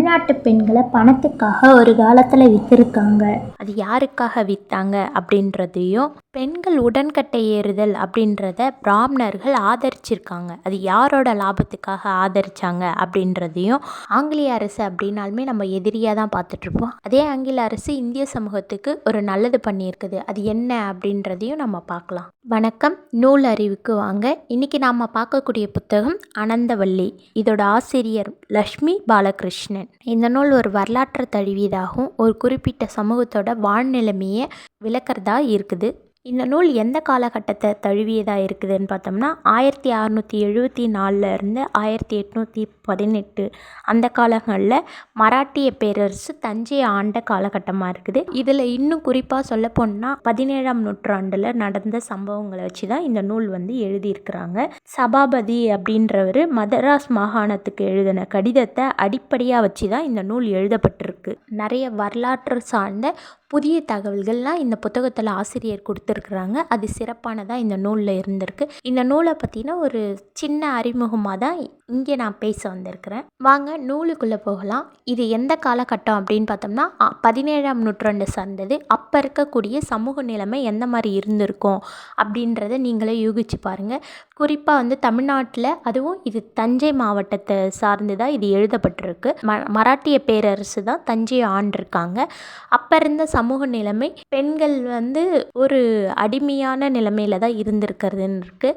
தமிழ்நாட்டு பெண்களை பணத்துக்காக ஒரு காலத்தில் விற்றுருக்காங்க. அது யாருக்காக விற்றாங்க அப்படின்றதையும், பெண்கள் உடன்கட்டை ஏறுதல் அப்படின்றத பிராமணர்கள் ஆதரிச்சிருக்காங்க. அது யாரோட லாபத்துக்காக ஆதரிச்சாங்க அப்படின்றதையும், ஆங்கிலேய அரசு அப்படின்னாலுமே நம்ம எதிரியாக தான் பார்த்துட்ருப்போம். அதே ஆங்கில அரசு இந்திய சமூகத்துக்கு ஒரு நல்லது பண்ணியிருக்குது. அது என்ன அப்படின்றதையும் நம்ம பார்க்கலாம். வணக்கம், நூல் அறிவுக்கு வாங்க. இன்னைக்கு நாம் பார்க்கக்கூடிய புத்தகம் அனந்தவல்லி. இதோட ஆசிரியர் லக்ஷ்மி பாலகிருஷ்ணன். இந்த நூல் ஒரு வரலாற்று தழுவியதாகவும் ஒரு குறிப்பிட்ட சமூகத்தோட வாழ்நிலைமையை விளக்கிறதா இருக்குது. இந்த நூல் எந்த காலகட்டத்தை தழுவியதாக இருக்குதுன்னு பார்த்தோம்னா 1674 1818 அந்த காலங்களில் மராட்டிய பேரரசு தஞ்சையை ஆண்ட காலகட்டமாக இருக்குது. இதில் இன்னும் குறிப்பாக சொல்ல போனால் 17ஆம் நூற்றாண்டில் நடந்த சம்பவங்களை வச்சு தான் இந்த நூல் எழுதியிருக்கிறாங்க. சபாபதி அப்படின்றவர் மதராஸ் மாகாணத்துக்கு எழுதின கடிதத்தை அடிப்படையாக வச்சு தான் இந்த நூல் எழுதப்பட்டிருக்கு. நிறைய வரலாற்று சார்ந்த புதிய தகவல்கள்லாம் இந்த புத்தகத்தில் ஆசிரியர் கொடுத்துருக்குறாங்க. அது சிறப்பானதாக இந்த நூலில் இருந்திருக்கு. இந்த நூலை பற்றின ஒரு சின்ன அறிமுகமாக தான் இங்கே நான் பேச வந்திருக்கிறேன். வாங்க நூலுக்குள்ளே போகலாம். இது எந்த காலகட்டம் அப்படின்னு பார்த்தோம்னா 17ஆம் நூற்றாண்டு சார்ந்தது. அப்போ இருக்கக்கூடிய சமூக நிலைமை எந்த மாதிரி இருந்திருக்கும் அப்படின்றத நீங்களே யூகிச்சு பாருங்கள். குறிப்பாக தமிழ்நாட்டில், அதுவும் இது தஞ்சை மாவட்டத்தை சார்ந்து தான் இது எழுதப்பட்டிருக்கு. மராட்டிய பேரரசு தான் தஞ்சையை ஆண்டிருக்காங்க. அப்போ இருந்த சமூக நிலைமை பெண்கள் ஒரு அடிமையான நிலைமையில தான் இருந்திருக்கிறதுன்னு இருக்கு.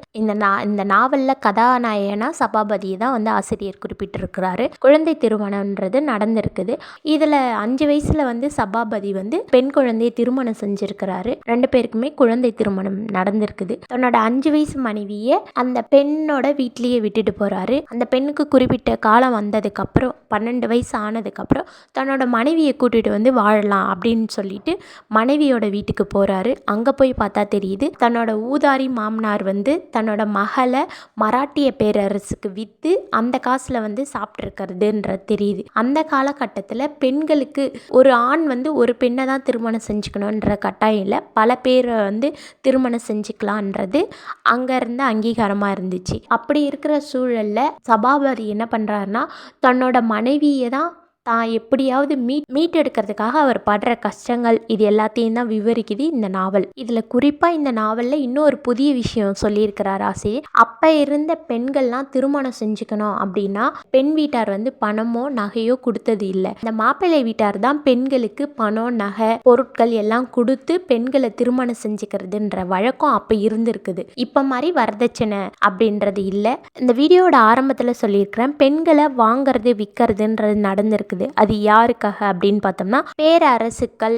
இந்த நாவலில் கதாநாயகனா சபாபதியை தான் ஆசிரியர் குறிப்பிட்டிருக்கிறாரு. குழந்தை திருமணம்ன்றது நடந்திருக்குது. இதில் 5 வயசுல சபாபதி பெண் குழந்தையை திருமணம் செஞ்சிருக்கிறாரு. 2 பேருக்குமே குழந்தை திருமணம் நடந்திருக்குது. தன்னோட 5 வயசு மனைவியை அந்த பெண்ணோட வீட்லேயே விட்டுட்டு போறாரு. அந்த பெண்ணுக்கு குறிப்பிட்ட காலம் வந்ததுக்கு அப்புறம் 12 வயசு ஆனதுக்கப்புறம் தன்னோட மனைவியை கூட்டிட்டு வாழலாம் அப்படின்னு சொல்லிட்டு மனைவியோட வீட்டுக்கு போறாரு. அங்க போய் பார்த்தா தெரியுது, தன்னோட ஊதாரி மாமனார் தன்னோட மகளை மராட்டிய பேரரசுக்கு வித்து அந்த காசுல சாப்பிட்டுருக்கிறதுன்றது தெரியுது. அந்த காலகட்டத்தில் பெண்களுக்கு ஒரு ஆண் ஒரு பெண்ணை தான் திருமணம் செஞ்சுக்கணுன்ற கட்டாயம் இல்லை, பல பேரை திருமணம் செஞ்சுக்கலான்றது அங்க இருந்த அங்கீகாரமாக இருந்துச்சு. அப்படி இருக்கிற சூழல்ல சபாபதி என்ன பண்றாருன்னா, தன்னோட மனைவியை தான் தான் எப்படியாவது மீட்டெடுக்கிறதுக்காக அவர் படுற கஷ்டங்கள் இது எல்லாத்தையும் தான் விவரிக்குது இந்த நாவல். இதில் குறிப்பாக இந்த நாவலில் இன்னும் ஒரு புதிய விஷயம் சொல்லியிருக்கிறார் ஆசிரியர். அப்போ இருந்த பெண்கள்லாம் திருமணம் செஞ்சுக்கணும் அப்படின்னா பெண் வீட்டார் பணமோ நகையோ கொடுத்தது இல்லை. இந்த மாப்பிள்ளை வீட்டார் தான் பெண்களுக்கு பணம், நகை, பொருட்கள் எல்லாம் கொடுத்து பெண்களை திருமணம் செஞ்சுக்கிறதுன்ற வழக்கம் அப்போ இருந்திருக்குது. இப்போ மாதிரி வரதட்சணை அப்படின்றது இல்லை. இந்த வீடியோட ஆரம்பத்தில் சொல்லியிருக்கிறேன், பெண்களை வாங்கிறது விற்கிறதுன்றது நடந்திருக்கு. அது யாருக்காக அப்படின்னு பார்த்தோம்னா பேரரசுகள்,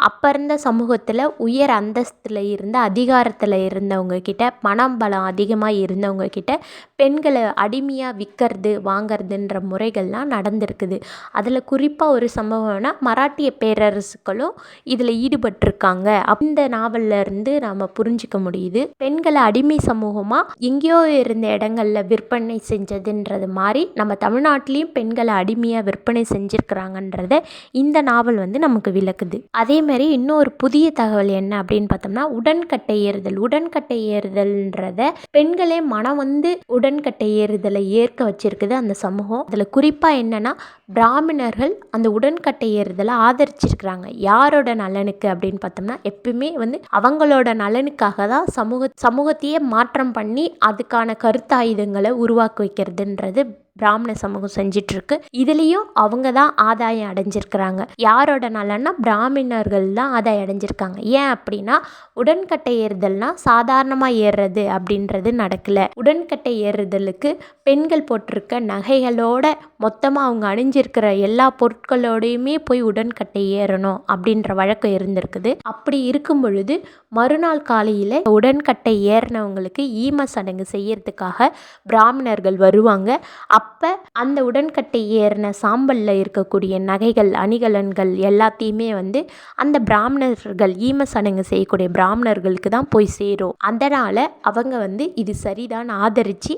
அப்போ இருந்த சமூகத்தில் உயர் அந்தஸ்தில் இருந்த அதிகாரத்தில் இருந்தவங்க கிட்ட, பணம் பலம் அதிகமாக இருந்தவங்க கிட்ட பெண்களை அடிமையாக விற்கிறது வாங்கிறதுன்ற முறைகள்லாம் நடந்திருக்குது. அதில் குறிப்பாக ஒரு சம்பவம்னா மராட்டிய பேரரசுகளும் இதில் ஈடுபட்டிருக்காங்க. அந்த நாவலில் இருந்து நாம் புரிஞ்சிக்க முடியுது. பெண்களை அடிமை சமூகமாக எங்கேயோ இருந்த இடங்களில் விற்பனை செஞ்சதுன்றது மாதிரி நம்ம தமிழ்நாட்டிலையும் பெண்களை அடிமையாக விற்பனை செஞ்சுருக்கிறாங்கன்றத இந்த நாவல் நமக்கு விளக்குது. அதே மாதிரி இன்னும் ஒரு புதிய தகவல் என்ன அப்படின்னு பார்த்தோம்னா உடன்கட்டை ஏறுதல். உடன்கட்டை ஏறுதல்ன்றத பெண்களே மனம் உடன்கட்டை ஏறுதலை ஏற்க வச்சிருக்குது அந்த சமூகம். அதில் குறிப்பாக என்னன்னா பிராமணர்கள் அந்த உடன்கட்டை ஏறுதலை ஆதரிச்சிருக்கிறாங்க. யாரோட நலனுக்கு அப்படின்னு பார்த்தோம்னா எப்பவுமே அவங்களோட நலனுக்காக தான் சமூகத்தையே மாற்றம் பண்ணி அதுக்கான கருத்தாயுதங்களை உருவாக்கி வைக்கிறதுன்றது பிராமண சமூகம் செஞ்சிட்ருக்கு. இதுலேயும் அவங்க தான் ஆதாயம் அடைஞ்சிருக்கிறாங்க. யாரோட நலன்னா பிராமணர்கள் தான் ஆதாயம் அடைஞ்சிருக்காங்க. ஏன் அப்படின்னா உடன்கட்டை ஏறுதல்னால் சாதாரணமாக ஏறுறது அப்படின்றது நடக்கலை. உடன்கட்டை ஏறுதலுக்கு பெண்கள் போட்டிருக்க நகைகளோட மொத்தமாக அவங்க அணிஞ்சிருக்கிற எல்லா பொருட்களோடையுமே போய் உடன்கட்டை ஏறணும் அப்படின்ற வழக்கம் இருந்திருக்குது. அப்படி இருக்கும் பொழுது மறுநாள் காலையில் உடன்கட்டை ஏறினவங்களுக்கு ஈம சடங்கு செய்யறதுக்காக பிராமணர்கள் வருவாங்க. அப்போ அந்த உடன்கட்டை ஏறின சாம்பலில் இருக்கக்கூடிய நகைகள், அணிகலன்கள் எல்லாத்தையுமே அந்த பிராமணர்கள், ஈம சடங்கு செய்யக்கூடிய பிராமணர்களுக்கு தான் போய் சேரும். அதனால் அவங்க இது சரிதான் ஆதரித்து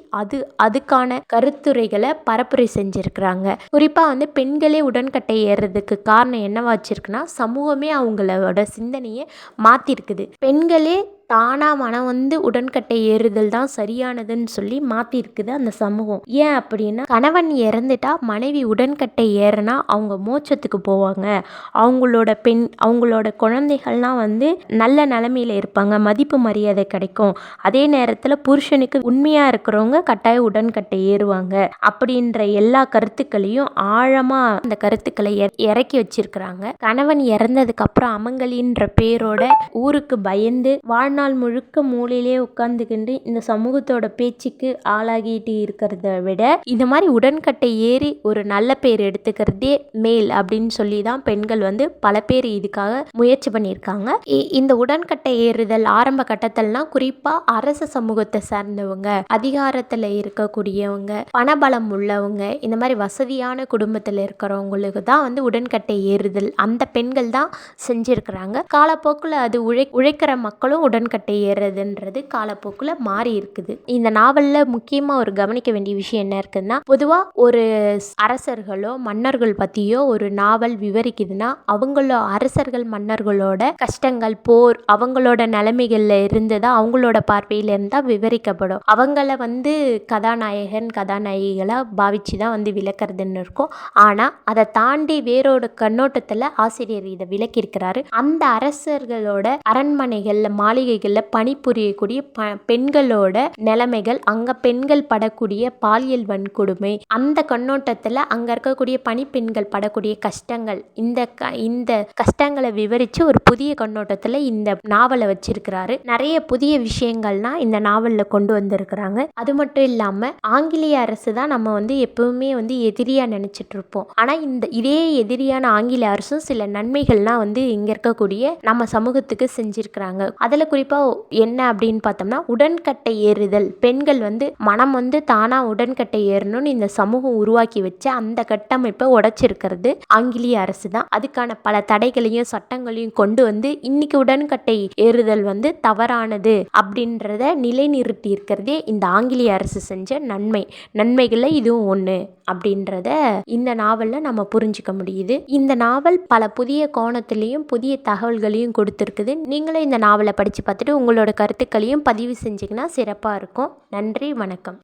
அதுக்கான கருத்துரைகளை பரப்புரை செஞ்சுருக்கிறாங்க. குறிப்பாக பெண்களே உடன்கட்டை ஏறுறதுக்கு காரணம் என்னவா வச்சிருக்குன்னா சமூகமே அவங்களோட சிந்தனையை மாற்றிருக்குது. பெண்களே தானாக மனம் வந்து உடன்கட்டை ஏறுதல் தான் சரியானதுன்னு சொல்லி மாற்றிருக்குது அந்த சமூகம். ஏன் அப்படின்னா, கணவன் இறந்துட்டா மனைவி உடன்கட்டை ஏறினா அவங்க மோட்சத்துக்கு போவாங்க, அவங்களோட குழந்தைகள்லாம் வந்து நல்ல நிலைமையில இருப்பாங்க, மதிப்பு மரியாதை கிடைக்கும், அதே நேரத்தில் புருஷனுக்கு உண்மையாக இருக்கிறவங்க கட்டாயம் உடன்கட்டை ஏறுவாங்க அப்படின்ற எல்லா கருத்துக்களையும் ஆழமாக அந்த கருத்துக்களை இறக்கி வச்சிருக்கிறாங்க. கணவன் இறந்ததுக்கு அப்புறம் அமங்கலின்ற பேரோட ஊருக்கு பயந்து வாழ்நாள் முழுக்க மூலையிலே உட்கார்ந்துக்கிட்டு இந்த சமூகத்தோட பேச்சுக்கு ஆளாகிட்டு இருக்கிறத விட இந்த மாதிரி உடன்கட்டை ஏறி ஒரு நல்ல பேர் எடுத்துக்கிறதே மேல் அப்படின்னு சொல்லி தான் பெண்கள் வந்து பல பேர் இதுக்காக முயற்சி பண்ணியிருக்காங்க. இந்த உடன்கட்டை ஏறுதல் ஆரம்ப கட்டத்தில்னா குறிப்பா அரச சமூகத்தை சார்ந்தவங்க, அதிகாரத்தில் இருக்கக்கூடியவங்க, பணபலம் உள்ளவங்க, இந்த மாதிரி வசதியான குடும்பத்தில் இருக்கிறவங்களுக்கு தான் வந்து உடன்கட்டை ஏறுதல் அந்த பெண்கள் தான் செஞ்சிருக்கிறாங்க. காலப்போக்கில் அது உழைக்கிற மக்களும் உடன்கட்டை ஏறுறதுன்றது காலப்போக்கில் மாறி இருக்குது. இந்த நாவலில் முக்கியமாக ஒரு கவனிக்க வேண்டிய விஷயம் என்ன இருக்குதுன்னா, பொதுவாக ஒரு அரசர்களோ மன்னர்கள் பற்றியோ ஒரு நாவல் விவரிக்குதுன்னா அவங்களோ அரசர்கள் மன்னர்களோட கஷ்டங்கள், போர், அவங்களோட நிலைமைகளில் இருந்து தான் அவங்களோட பார்வையில் இருந்தால் விவரிக்கப்படும். அவங்கள வந்து கதாநாயகன் கதாநாயகிகளாக பாவிச்சு தான் வந்து விளக்குறதுன்னு இருக்கும். ஆனால் அதை தாண்டி வேறோட கண்ணோட்டத்தில் ஆசிரியர் இதை விளக்கியிருக்கிறாரு. அந்த அரசர்களோட அரண்மனைகளில் மாளிகைகளில் பணிபுரியக்கூடிய பெண்களோட நிலைமைகள், அங்கே பெண்கள் படக்கூடிய பாலியல் வன்கொடுமை, அந்த கண்ணோட்டத்தில் அங்கே இருக்கக்கூடிய பணிப்பெண்கள் படக்கூடிய கஷ்டங்கள், இந்த கஷ்டங்களை விவரித்து ஒரு புதிய கண்ணோட்டத்தில் இந்த நாவலை வச்சிருக்கிறாரு. நிறைய புதிய விஷயங்கள்னா இந்த நாவலில் கொண்டு வந்திருக்கிறாங்க. அது மட்டும் இல்லாமல் ஆங்கிலேய அரசு தான் நம்ம வந்து எப்பவுமே வந்து எதிரியாக நினச்சிட்டு இருப்போம். ஆனால் இதே எதிரியான ஆங்கில அரசும் சில நன்மைகள்லாம் வந்து இங்கே இருக்கக்கூடிய நம்ம சமூகத்துக்கு செஞ்சிருக்கிறாங்க. அதில் குறிப்பாக என்ன அப்படின்னு பார்த்தோம்னா, உடன்கட்டை ஏறுதல், பெண்கள் வந்து மனம் வந்து தானாக உடன்கட்டை ஏறணும்னு இந்த சமூகம் உருவாக்கி வச்ச அந்த கட்டமைப்பை உடைச்சிருக்கிறது ஆங்கிலேய அரசு தான். அதுக்கான பல தடைகளையும் சட்டங்களையும் கொண்டு வந்து இன்னைக்கு உடன்கட்டை ஏறுதல் வந்து தவறானது அப்படின்றத நிலைநிறுத்தி இருக்கிறதே இந்த ஆங்கிலேய அரசு செஞ்ச நன்மைகளில் இதுவும் ஒன்று அப்படின்றத இந்த நாவலில் நம்ம புரிஞ்சுக்க முடியுது. இந்த நாவல் பல புதிய கோணத்திலையும் புதிய தகவல்களையும் கொடுத்துருக்குது. நீங்களும் இந்த நாவலை படித்து பார்த்துட்டு உங்களோட கருத்துக்களையும் பதிவு செஞ்சிங்கன்னா சிறப்பாக இருக்கும். நன்றி, வணக்கம்.